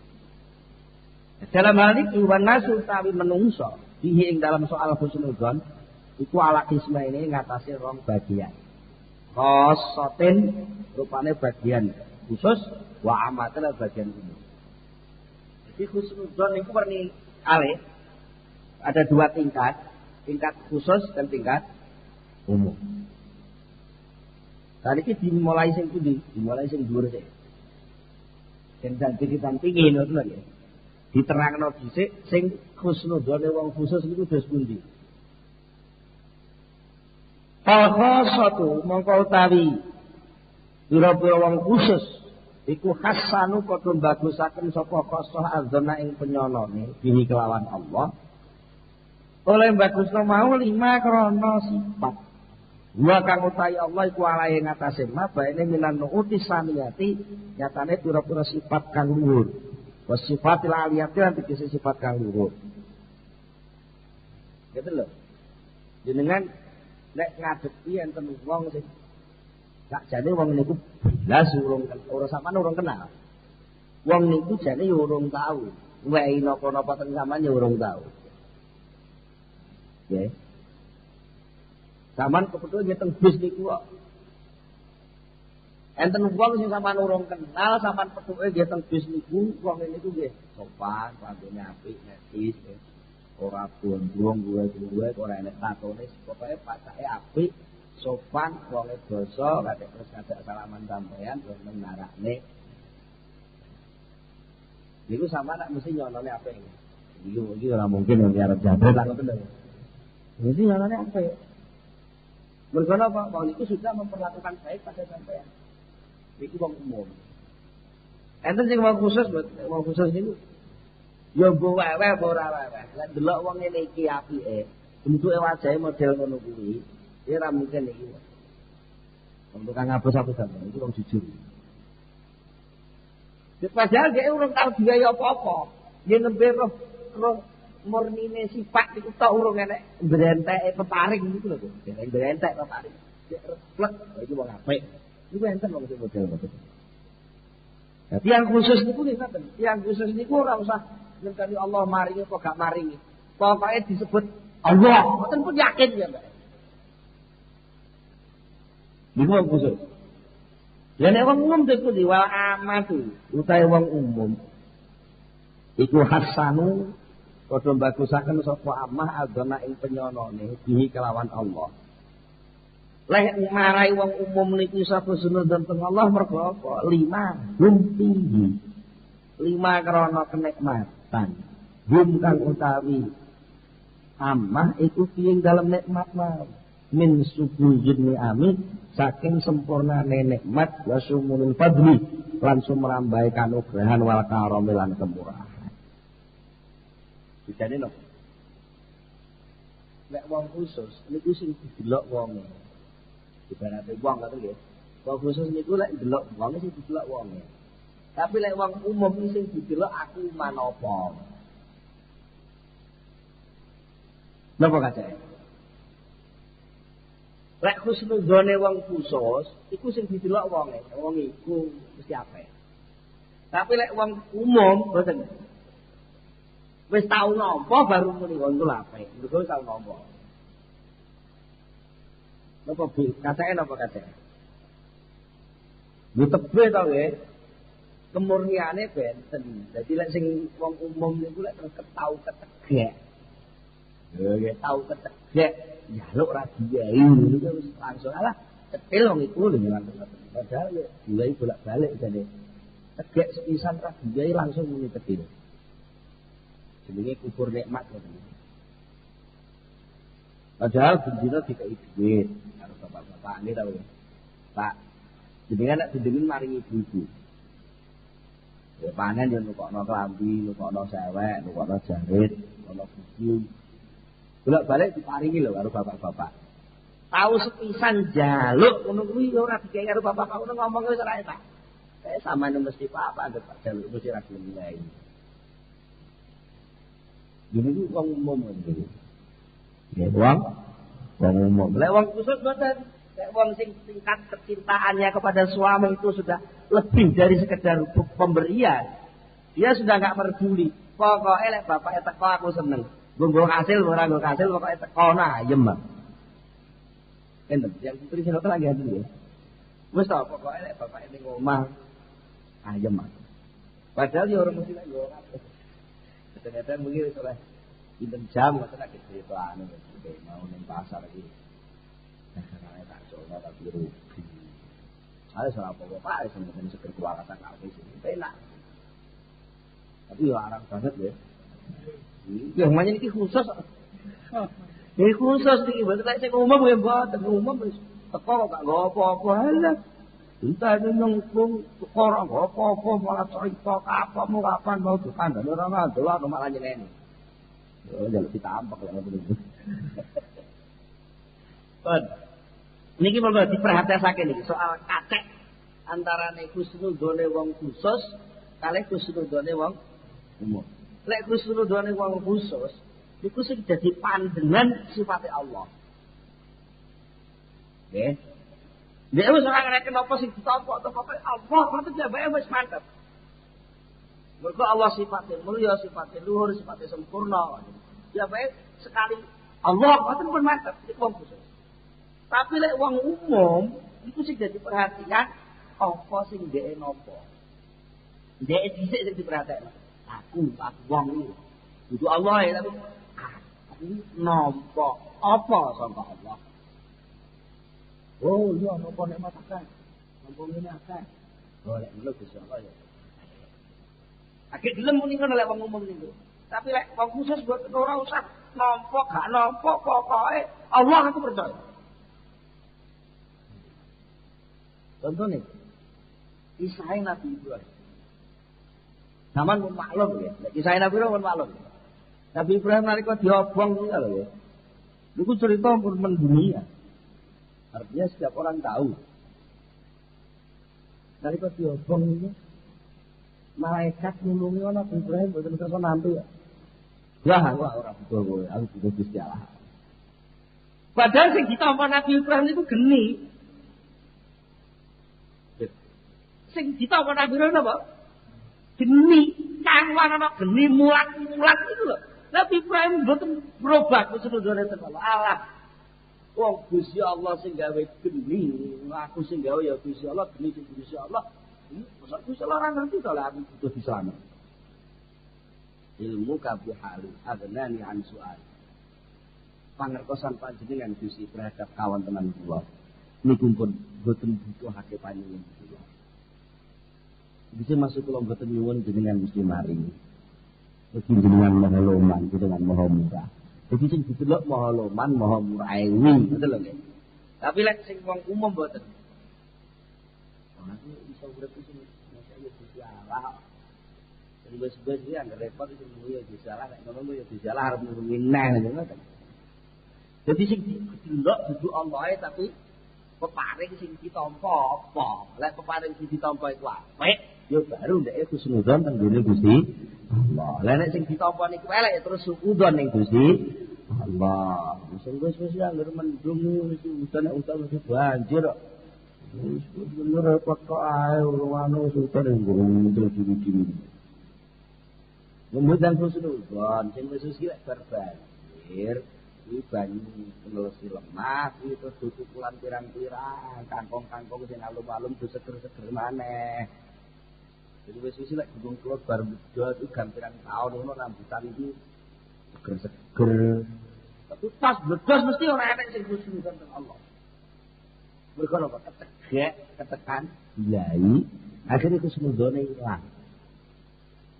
Dalam hal ini wanasu utawi menungso dihi ing dalam soal husnudzon iku ala kisma ini ngatasi rong bagian. Khosotin rupane bagian khusus wa amatil bagian umum. Jadi husnudzon itu warni alih ada dua tingkat khusus dan tingkat umum. Tadi kita dimulai sing pundi? Dimulai sing dhuwur sik. Dan tinggi ngoten lho. Diterangno dhisik sing husnudzone wong khusus niku dos pundi. Khosatu mongko utawi pira-pira wong khusus iku hasanu padha bagusaken sapa khosoh azana ing penyonone bihi kelawan Allah. Oleh bagusno mau 5 krana sifat. Wa kang utawi Allah iku alae ngatasé mabane minan nuuti saniyati nyatane pira-pira sifat kang luhur. Wasifatil aliyati lan tegese sifat kang luhur. Gitu lho. Jenengan nek ngadepi enten wong sing sakjane wong niku blas ora sampean urung kenal. Wong niku jane yo urung tau. Wehi napa-napa teng sampean yo urung tau. Nggih. Sampeyan kepethuk nggih teng bis niku kok. Enten wong sing sampean urung kenal, sampean pethuke nggih teng bis niku, wong niku nggih sopan, lambene apik, netis, ora gondrong duwe ora enek tatone, pokoke pacake apik, sopan, wonge basa, kadek terus kadek salaman sampeyan wonten narakne. Niku sampean mesti nyonone apik. Iki ora mungkin wong arep jabret tak ngoten lho. Mesti nyonone apik. Mergo napa? Wong niku sudah memperlakukan baik pada sampeyan. Iki wong umum. Enten sing wong khusus, wong khusus niku ya mbok wewe apa ora wewe. Lah delok wong ngene iki apike, bentuke wajahe model ngono kuwi, ya ora mungkin iki. Wong tukang ngapus aku sampeyan iki wong jujur. Padahal dia urung tau digawe apa-apa. Dia nembe roh murnine sifat iku tok urung enek brenteke peparing gitu lho. Dereng brentek peparing. Dia reflek iki wong apik. Iku enten wong sing model ngoten. Nah, tiang khusus niku nggih ngoten. Tiang khusus niku ora usah ngenteni Allah maringi apa gak maringi. Pokoke disebut Allah, mboten pun yakin ya, Mbak. Niku wong khusus. Ya nek wong umum iku wal amatu, utahe wong umum. Iku hasanu padha bagusaken sapa amah adona ing penyonone bihi kelawan Allah. Lek marai wong umum niki sapa sunudun teng Allah mergo apa? 5 tinggi. 5 krana kenikmatan. Hum kang utawi amah iku piye dalam nikmat mau. Min subujud ni'ami saking sempurnane nikmat wa sumulul fadli lan sumrambahe kanugrahan wal karami lan kemurahan. Dijane lho. Nek wong khusus niku sing didelok wonge. Ibaratnya wong ngoten nggih. Wong khusus niku lek ndelok wong sing didelok wonge. Tapi lek wong umum iki sing didelok aku manapa. Napa kace? Lek husnudzone wong khusus iku sing didelok wonge. Wong iku mesti apik. Tapi lek wong umum mboten. Wis tau nampa baru muni wong iku apik. Mergo wis tau nampa. Napa bi? Katanya napa katanya? Di tebe tau nggih. Kemurniane benten. Dadi lek sing wong umum niku lek ketau ketegek. Ya nggih tau ketegek, njaluk ra diai niku wis langsung alah cetil wong iku lho langsung. Padahal ya diai bolak-balik jane. Tegek sepisan ra diai langsung muni cetil. Jenenge kubur nikmat ngoten. Padahal bendina dikai duit karo bapak-bapak ini tau ya. Pak, jenengan nek jenengan maringi ibu-ibu. Ya panen ya nukokno klambi, nukokno sewek, nukokno jarit, nukokno buku. Bolak-balik diparingi lho karo bapak-bapak. Tahu sepisan jaluk ngono kuwi ora dikai karo bapak-bapak ngono ngomong wis ora enak. Kayak sampeyan mesti apa anggap Pak jaluk mesti ra gelem nilai. Jadi wong umum ngono. Ya wong umum. Lek wong khusus mboten. Lek wong sing tingkat kecintaannya kepada suami itu sudah lebih dari sekedar pemberian. Dia sudah enggak peduli. Pokoke lek bapake teko aku seneng. Nggo hasil ora nggo hasil pokoke teko nah ayem. Enten yang putri sing lagi adu ya. Wis ta pokoke lek bapake ning omah ayem. Padahal ya ora mesti lek nggo hasil. Kadang-kadang mungkin wis oleh pinten jam ngoten lagi cerita anu mau ning pasar iki. Nah, tak coba tapi rugi. Ada salah apa-apa Pak, sampeyan seger kewarasan kabeh sing enak. Tapi ya arang banget ya. Ya namanya iki khusus. Iki khusus iki mboten lek sing umum ya mboten umum wis teko kok gak apa-apa halah. Entah nungkung ora apa-apa malah cerita kapamu kapan mau dikandani ora ngandel ana malah nyeneni. Oh, jaluk ditampak lek ngoten niku. Pun. Niki monggo diperhatekake niki soal kacek antarane husnudzone wong khusus kalih husnudzone wong umum. Lek husnudzone wong khusus niku sing dadi pandangan sifate Allah. Nggih. Nek wis ora ngerti napa sing ditampa atau apa Allah mesti jabake wis mantep. Mergo Allah sifatnya mulia, sifatnya luhur, sifatnya sempurna. Ya baik sekali Allah mboten pun mantep iki wong khusus. Tapi lek wong umum iku sing dadi perhatian apa sing dheke napa. Dheke dhisik sing diperhatekno. Aku wong iki. Dudu Allah ya tapi aku nampa apa sangka Allah. Oh iya napa nikmat akeh. Napa ngene akeh. Oh lek ngono Gusti Allah ya. Akeh gelem muni ngono lek wong umum niku. Tapi lek wong khusus buat ora usah nampa gak nampa pokoke Allah aku percaya. Contohnya kisah Nabi Ibrahim. Zaman pun maklum ya. Kisah Nabi Ibrahim pun maklum. Nabi Ibrahim nalika diobong niku lho ya. Niku cerita pun mendunia. Artinya setiap orang tahu. Nalika diobong niku malaikat nulungi Nabi Ibrahim boten kersa nampi ya. Wah, ora betul kowe, aku butuh Gusti Allah. Padahal sing ditampa Nabi Ibrahim niku geni. Sing ditampa Nabi Ibrahim apa? Geni, kangwan ana geni mulat-mulat itu lho. Nabi Ibrahim mboten berubah kesenudane ten Allah. Allah. Wong Gusti Allah sing gawe geni, aku sing gawe ya Gusti Allah, geni sing Gusti Allah. Masa Gusti Allah ora ngerti to lek aku butuh diselamet. Ilmu kabihari adnani an su'al. Pangertosan panjenengan Gusti terhadap kawan teman kula niku pun boten butuhake panjenengan kula. Bisa masuk kula boten nyuwun jenengan Gusti maring. Gusti jenengan maha loman, jenengan maha murah. Jadi sing didelok maha loman, maha murah ewi, ngoten lho nggih. Tapi lek sing wong umum boten. Wong aku iso urip sing masih Gusti Allah. Wis-wis iki anggere repot sing muya disalah nek ngono ya disalah arep nulungi neh ngoten. Dadi sing didelok dudu Allah tapi peparing sing ditampa apa? Lek peparing sing ditampa iku apik, ya baru ndeke husnudzon teng ngene Gusti Allah. Lah nek sing ditampa niku elek ya terus suudzon ning Gusti Allah. Wis-wis ya anggere mendung wis udan wis banjir kok. Wis bener repot kok ae anu udan ning terus diri-diri. Kemudian husnudzon, sing wis suci lek berbanjir, kuwi banyu kelusi lemas, itu tutukulan pirang-pirang, kangkong-kangkong sing alum-alum do seger-seger maneh. Jadi wis suci lek gunung kelut bar medhot iku pirang taun ngono rambutan iki seger-seger. Tapi pas bledos mesti ora enek sing husnudzon teng Allah. Mergo apa ketegek, ketekan, dilai, akhirnya husnudzone ilang.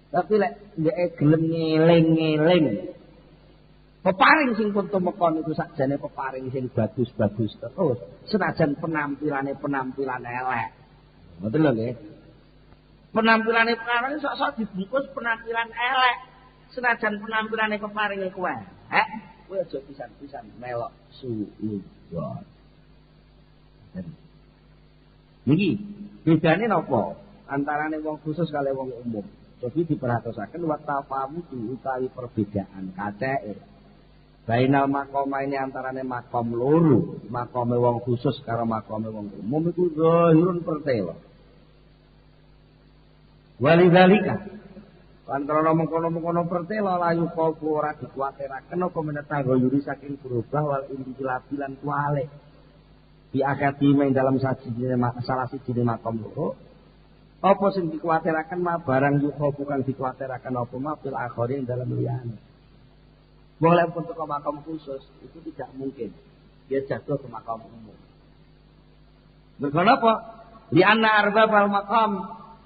Tapi lek ndeke gelem ngeling-ngeling. Peparing sing pun tumeka niku sakjane peparing sing bagus-bagus terus, senajan penampilane elek. Ngoten lho nggih. Penampilane sok-sok dibungkus penampilan elek. Senajan penampilane peparinge kuwe. Kowe aja pisan-pisan melok suudzon. Niki bedane napa antarane wong khusus kali wong umum? Jadi diperhatosaken wa tafamutu utawi perbedaan kaceke. Bainal maqama ini antarane makom loro, makome wong khusus karo makome wong umum iku zahirun pertela. Walidzalika antara mengkono-mengkono pertela layu kopo ora dikuwatiraken apa menetanggo yuri saking berubah wal indilabi lan kuale. Di akadime dalam salah siji makom loro. Apa sing dikuwatiraken mah barang yuha bukan dikuwatiraken apa mah fil akhirin dalam liyane. Boleh pun ke makam khusus itu tidak mungkin dia jatuh ke makam umum. Mergo apa? Li anna arbabal maqam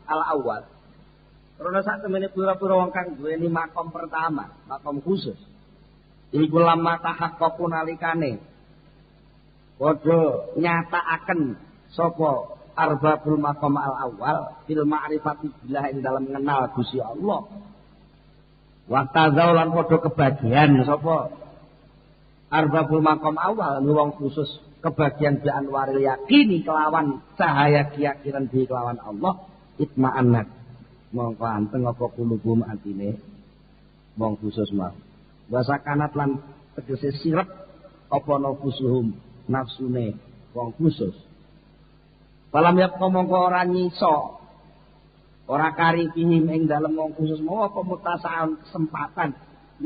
al awal. Karena sak temene pira-pira wong kang duweni makam pertama, makam khusus. Iku lama tahaqqaqu nalikane padha nyatakaken sapa arbabul maqam al-awwal fil ma'rifati billah ing dalam mengenal Gusti Allah. Wa tazaulan padha kebagian sapa arbabul maqam awal wong khusus kebagian bi anwaril yakini kelawan cahaya keyakinan di kelawan Allah itma'annat mongko anteng apa kulubum atine wong khusus mah. Wa sakanat lan tegese sirep apa nafusuhum nafsune wong khusus. Falam yapqa mongko ora nyiso ora kari pihim ing dalem wong khusus mau apa mutasaun kesempatan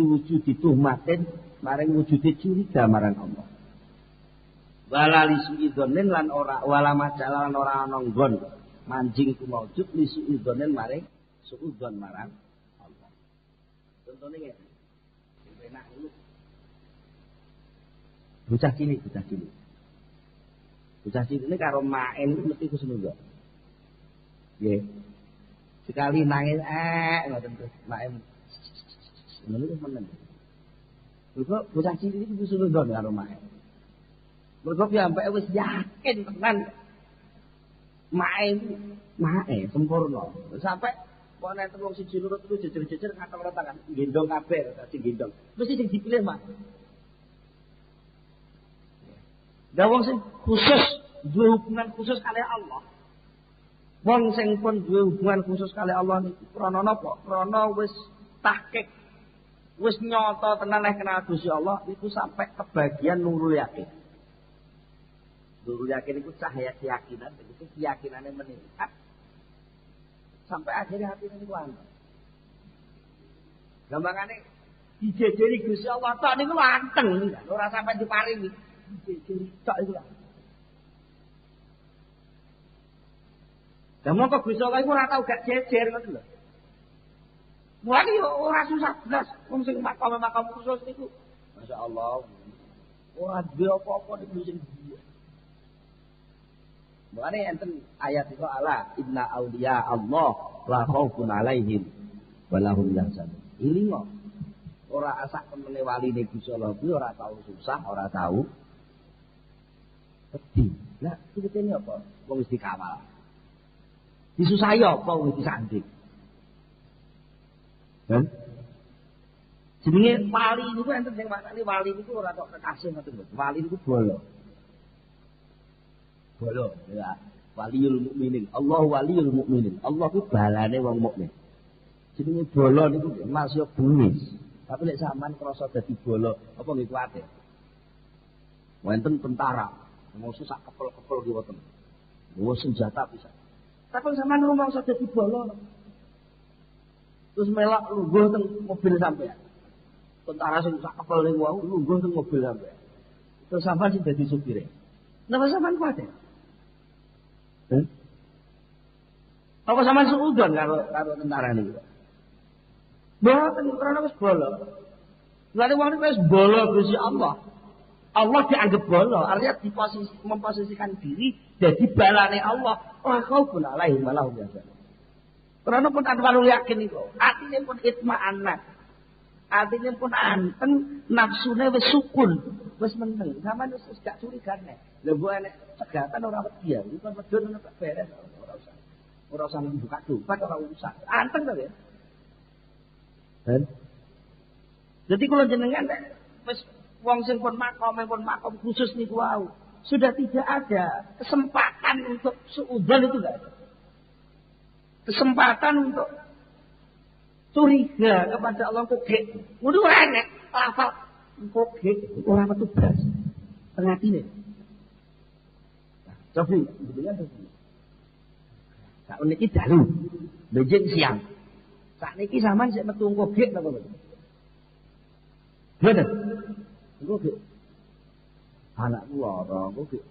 wujudi tuhmatin maring wujudi curiga marang Allah. Wala lisuidzonin lan ora wala majalan ora ana nggon manjing ku maujud lisuidzonin maring suudzon marang Allah. Contone ngene. Enak dulu. Bocah cilik. Bocah cilik ini karo main mesti kusenenggo. Nggih. Sekali nangis ngoten terus main. Ngono ku meneng. Mergo bocah cilik iki kusenenggo karo main. Mergo piyambake wis yakin tenan main sempurna. Sampai kok nek wong siji loro telu jejer-jejer ngatok tangan gendong kabeh dadi gendong. Mesti sing dipilih, Mas. Lah wong sing khusus duwe hubungan khusus kali Allah. Wong sing pun duwe hubungan khusus kali Allah niku krana napa? Krana wis tahqiq. Wis nyata tenan nek kenal Gusti Allah itu sampai kebagian nurul yakin. Nurul yakin itu cahaya keyakinan, begitu keyakinannya meningkat sampai akhirnya hati ini kuat. Gampangane dijejeri Gusti Allah tok niku anteng, ora sampai diparingi. Dijejeri tok iku lho. Lah mongko Gusti Allah iku ora tau gak jejer ngoten lho. Mulane ora susah blas wong sing makam khusus niku. Masyaallah. Ora duwe apa-apa niku sing mulane enten ayat itu ala inna auliya Allah la khaufun alaihim wa lahum yahzanun. Ilingo. Ora asak temene waline Gusti Allah kuwi ora tau susah, ora tau sedih. Lah iki apa? Wong wis dikawal. Disusahi apa wong iki sandik. Kan? Jenenge wali niku enten sing maknane wali niku ora kok kekasih ngoten lho. Wali niku bolo. Bolo ya waliyul mukminin. Allah waliyul mukminin. Allah ku balane wong mukmin. Jenenge bolo niku masih bumis. Tapi lek sampean krasa dadi bolo, apa nggih kuwate? Wonten tentara, musuh sak kepel-kepel ki wonten. Nggawa senjata bisa. Tapi sampean rumangsa dadi bolo. Terus melok lungguh teng mobil sampean. Tentara sing sak kepel niku wau lungguh teng mobil sampean. Terus sampean sing dadi supire. Napa sampean kuwate? Apa sampean suudon karo tentara niku? Mboten karena wis bolo. Lha wong niku wis bolo Gusti Allah. Allah dianggap bolo, artinya memposisikan diri jadi balane Allah. Wah, khaufun alaihim wa lahum yahzanun. Karena pun anwarul yakin iku, atine pun itma'annat. Atine pun anteng, nafsune wis sukun, wis meneng. Sampeyan wis gak curigane. Lha mbok enek cegatan ora wedi ya, iku medun nek beres ora usah. Ora usah buka dompet ora usah. Anteng to ya. Jadi kalau jenengan wis wong sing pun makom khusus niku wau, sudah tidak ada kesempatan untuk suudzon itu enggak ada. Kesempatan untuk curiga kepada Allah kok gek. Ngono ora enek lafal kok gek ora metu blas. Pengatine. Coba sebetulnya sak niki dalu, benjing siang. Sak niki sampean sik metu kogek napa mboten? Mboten. Kogek. Anakku lara, kogek.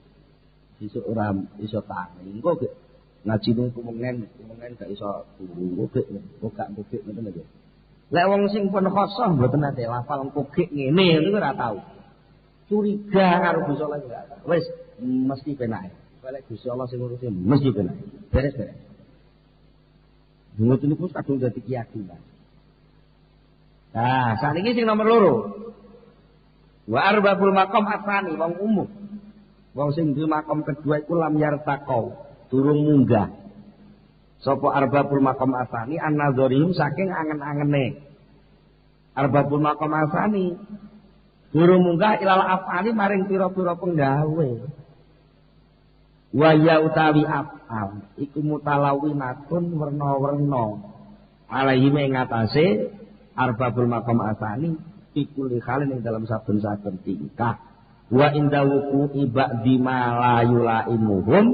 Sesuk ora iso tangi, kogek. Ngajine kumengen gak iso turu, kogek. Kok gak kogek ngoten lho. Lek wong sing pun khosoh mboten nate lafal kogek ngene niku ora tau. Curiga karo Gusti Allah enggak. Wis mesti penake. Lek Gusti Allah sing ngurusi mesti penake. Beres-beres. Ngoten niku kadung dadi keyakinan. Nah, saat ini sing nomor loro. Wa arbabul maqam asani wong umum. Wong sing duwe makam kedua iku lam yartaqau, durung munggah. Sapa arbabul maqam asani an-nadharihim saking angen-angene. Arbabul maqam asani durung munggah ilal afali maring pira-pira penggawe. Wa ya utawi afal iku mutalawinatun werna-werna alaihi ing atase arbabul maqam asani iku likhalin ing dalam saben-saben tingkah wa inda wuku ibadi ma la yulaimuhum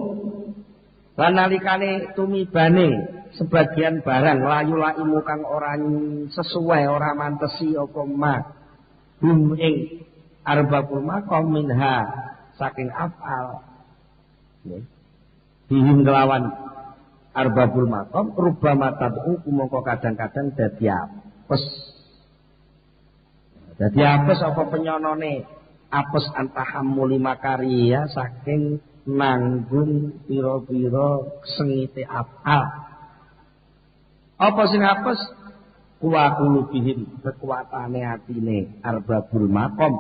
Lan nalikane tumibane sebagian barang layu laimu kang ora sesuai ora mantesi apa ma hum ing arbabul maqam minha saking afal nggih bihim kelawan arbabul maqam rubama tad'u mongko kadang-kadang dadi apes apa penyonone apes antahammuli makariya saking nanggung pira-pira sengite afal apa sing apes kuwa kulubihim kekuatane atine arbabul maqam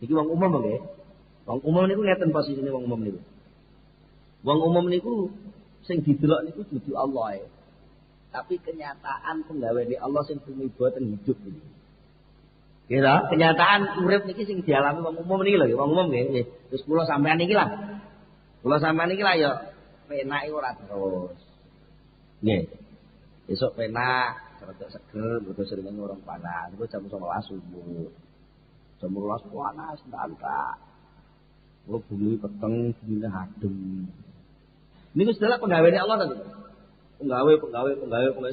iki wong umum nggih wong umum niku ngeten posisine wong umum niku wong umum niku sing didelok niku dudu Allah tapi kenyataan penggaweane Allah sing tumiba teng hidup niku kira kenyataan urip niki sing dialami wong umum niki lho wong umum nggih terus kula sampean niki lah ya penake ora terus nggih esuk penak rada seger mergo sering ngurung panas niku jam 11 subuh jam 12 panas ndak kula bumi peteng bumi adem niku sedalah penggaweane Allah to penggawe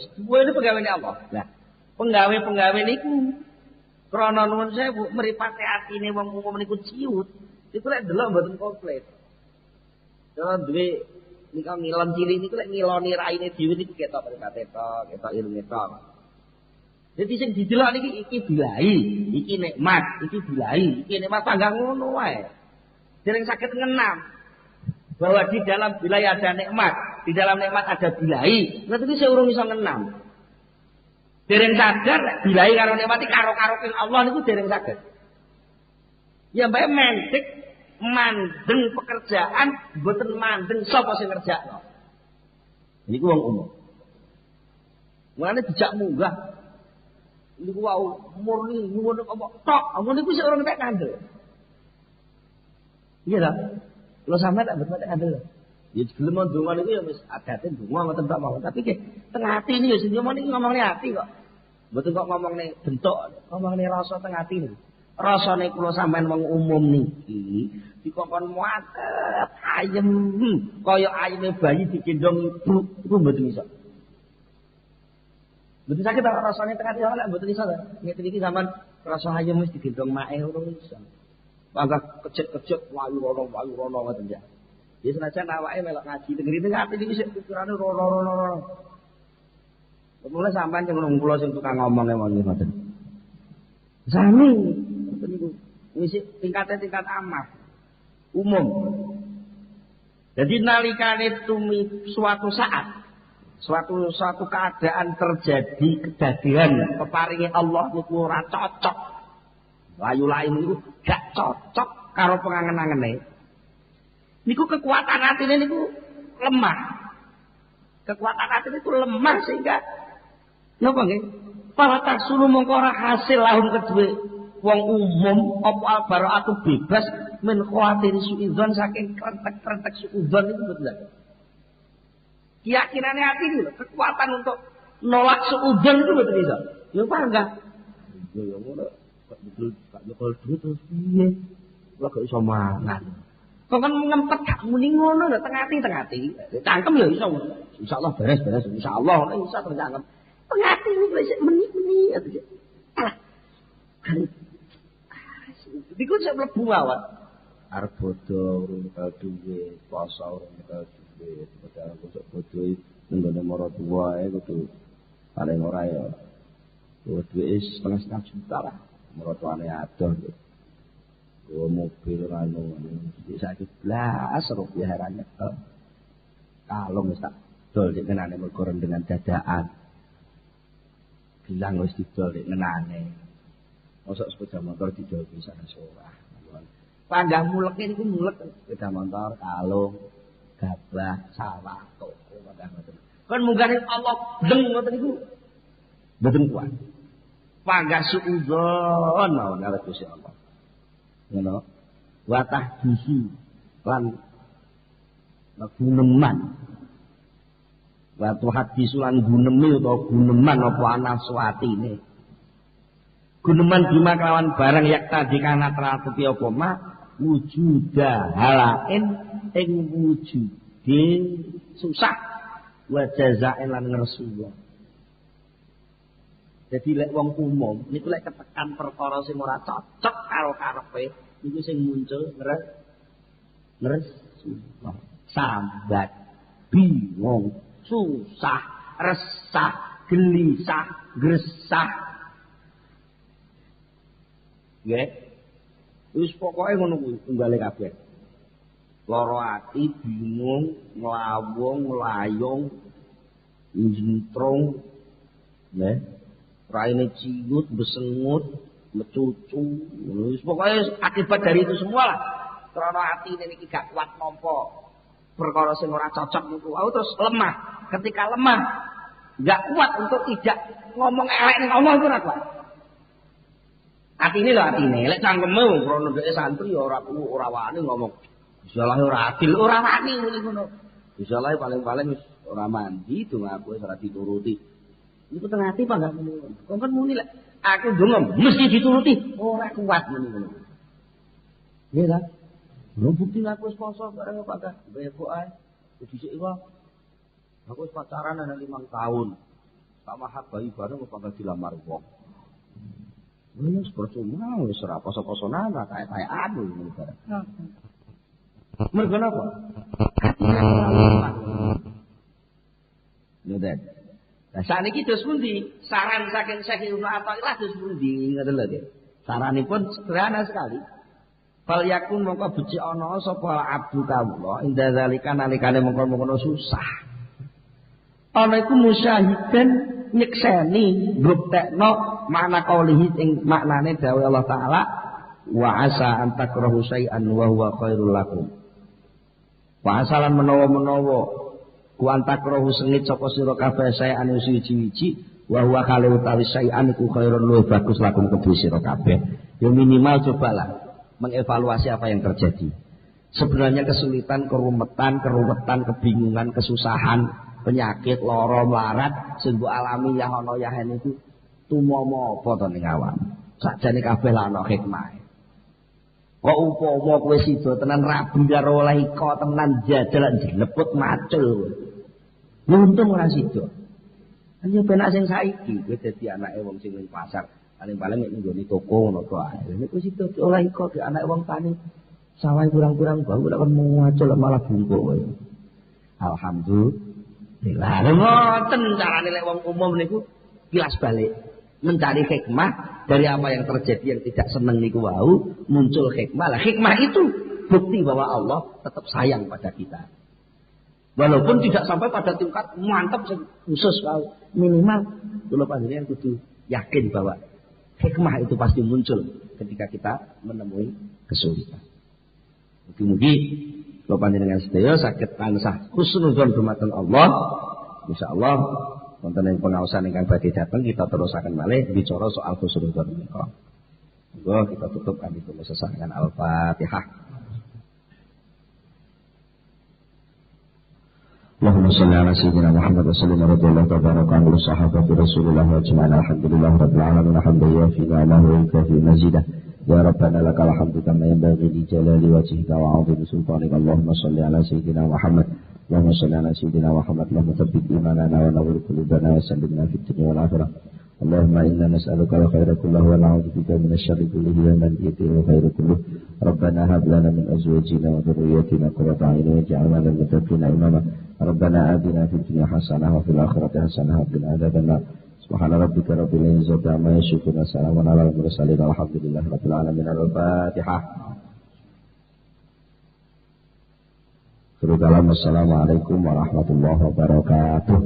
semua ini penggaweane Allah nah penggawe niku krana nuwun sewu mripate atine wong umum niku ciut iku lek delok mboten komplit kalau duwe nika ngilon cilik niku lek ngiloni raine dhewe niku ketok mripate ketok irunge tok dadi sing didelok niki iki bilahi iki nikmat iki nikmat tangga ngono wae dereng saged ngenam bahwa di dalam bilahi ada nikmat di dalam nikmat ada bilahi ngoten iki sing urung iso ngenam dereng sadar bilahi karo nikmati karo-karo ing Allah niku dereng sadar. Ya mbake mentik mandeng pekerjaan mboten mandeng sapa sing ngerjakno. Niku wong umum. Mulane dijak munggah. Niku wau murni nyuwun apa tok, amun niku sik ora nek kandel. Iya ta? Lho sampe tak mboten kandel. Ya gelem ndonga niku ya wis adate ndonga ngoten tok mawon. Tapi nggih teng ati niku ya sing ngomongne ati kok. Mboten kok ngomongne bentuk, ngomongne rasa teng ati niku. Rasane kula sampean wong umum niki dikokon muatet ayem kaya ayeme bayi digendong ibu iku mboten iso. Mboten sakit rasane teng ati ora mboten iso. Ngeten iki sampean rasa ayem wis digendong mae ora iso. Mangga kecet-kecet wayu rono ngoten ya. Ya senajan awake melok ngaji teng ati niki sik pikirane rono. Mulai sampean sing kula sing tukang ngomong ngoten. Sami niku wis tingkat amat umum. Jadi nalikane suatu saat suatu keadaan terjadi kedadian peparinge Allah niku ora cocok. Layu lain niku gak cocok karo pengangen-angene. Niku kekuatan atine niku lemah. Kekuatan atine niku lemah sehingga napa nggih? Para taksulu mongko ora hasil lahum kedue wong umum apa albaraatu bebas min khawatir suudzon saking krentek-krentek suudzon itu betul. Keyakinane ati iki lho, kekuatan untuk nolak suudzon itu betul iso. Ya enggak. Ya ngono. Kok betul Pak Joko terus piye? Lah kok iso mangan. Kok kan ngempet gak muni ngono lho teng ati. Cangkem ya iso. Insyaallah beres. Insyaallah iso tercangkem. Pengati ini bisa meni atau Diku saya mlebu mawon. Arep bodho urung duwe, poso urung duwe, padahal kok bodho nggone maratuwa ae kudu paling ora ya. Duwe setengah juta lah. Maratuwane adoh. Go mobil anu saiki blas rupiah ra nyekel. Kalung wis tak dol nek kenane mergo rendengan dadaan. Bilang wis didol nek ngenane. Mosok sepeda motor didol bisa ora. Panggah muleke niku mulek sepeda motor, kalung, gabah, sawah, toko panggah ngoten. Kon munggane Allah bleng ngoten niku mboten kuat. Panggah suudzon mawon karo Gusti Allah. Ngono. Wa tahdihi lan guneman. Wa tuhadisu lan guneme utawa guneman apa ana suatine. Guneman bima kelawan barang yak tadi kana teratupi apa mak wujuda halain ing wujud susah wa jazaa'an lan ngersuwa. Jadi lek wong umum niku lek ketekan perkara sing ora cocok karo karepe niku sing muncul ngersuwa. Sambat, bingung, susah, resah, gelisah, gresah. Nggih. Wis pokoke ngono kuwi tunggale kabeh. Lara ati, bingung, nglawung, nglayung, njuntrung. Nggih. Raine ciut, besengut, mecucu. Wis pokoke akibat dari itu semua lah. Krana atine niki gak kuat nampa perkara sing ora cocok niku. Terus lemah. Ketika lemah, gak kuat untuk tidak ngomong elek ning omong iku ora kuat. Atine lho atine, lek cangkeme krana dhek santri ya ora wani ngomong. Bisalahe ora adil, ora wani ngono. Bisalahe paling-paling wis ora mandi, dongaku wis ora dituruti. Niku teng ati apa enggak ngono. Kok kan muni lek aku ndonga mesti dituruti, ora kuat ngono. Nggih ta? Lho bukti aku wis poso bareng Pak Kak, bebok ae. Dhisik wae. Aku wis pacaran ana 5 tahun. Sama habai bareng kok dilamar wong. Wis percuma wis ora poso-posonan kae anu ngono bareng. Mergo napa? Atine ora lemah. Lha nah, sakniki dos pundi? Saran saking Syekh Ibnu Athaillah dos pundi? Ngoten lho nggih. Saranipun sederhana sekali. Fal yakun mongko becik ana sapa abdu kawula inda zalika nalikane mongko-mongko susah. Ana iku musyahidan nyekseni mbuktekno makna kaulihi ing maknane dawuh Allah taala wa asa an takrahu syai'an wa huwa khairul lakum. Wa asalan menawa-menawa ku antakrohu sengit sapa sira kabeh saean suci-suci wa huwa kale utawi saean iku khairun luwih bagus lakum kedue sira kabeh. Ya minimal cobalah mengevaluasi apa yang terjadi. Sebenarnya kesulitan, kerumetan, kebingungan, kesusahan, penyakit, lara, melarat sing mbok alami ya ana yahen iku tumomo apa to ning awam. Sakjane kabeh lah ana hikmah. Kok upama kowe sida tenan rabi karo oleh iko tenan jajal jleput macul. Untung ora sida. Hanya penak sing saiki kowe dadi anake wong sing ning pasar, paling-paling nek nggone toko ngono to ae. Nek kowe sida oleh iko di anake wong tani sawah kurang-kurang bau lek kon macul malah bungkuk kowe. Alhamdulillah. Ngoten carane lek wong umum niku kilas balik. Mencari hikmah dari apa yang terjadi yang tidak senang niku wau, muncul hikmah. Lah hikmah itu bukti bahwa Allah tetap sayang pada kita. Walaupun tidak sampai pada tingkat mantap khusus wau, minimal kula panjenengan kudu yakin bahwa hikmah itu pasti muncul ketika kita menemui kesulitan. Mugi-mugi kula panjenengan sedaya saged tansah husnuzon dumateng Allah. Insyaallah wonten ing pengaosan ingkang badhe dateng kita terusaken malih bicara soal husnuzon menika. Monggo kita tutup kanthi sesarengan Al-Fatihah. Allahumma shalli ala sayyidina Muhammad wa sallim radhiyallahu tabaraka anhu sahabati Rasulullah wa ajma'in alhamdulillah rabbil alamin hamdan yafi ni'amahu wa yukafi mazidah. Ya Rabbana lakal hamdu kama yanbaghi li jalali wajhika wa 'azimi sultanika. Allahumma shalli ala sayyidina Muhammad اللهم صل على سيدنا محمد اللهم ثبت إيماننا ونور قلوبنا وسلمنا في الدنيا والآخرة اللهم إنا نسألك الخير كله ونعوذ بك من الشر كله ومن يطيع الخير كله ربنا هب لنا من أزواجنا وذرياتنا قرة أعين واجعلنا للمتقين إماما ربنا آتنا في الدنيا حسنة وفي الآخرة حسنة وقنا عذاب النار سبحان ربك رب العزة عما يصفون وسلام على المرسلين والحمد لله رب العالمين. الفاتحة. Assalamualaikum warahmatullahi wabarakatuh.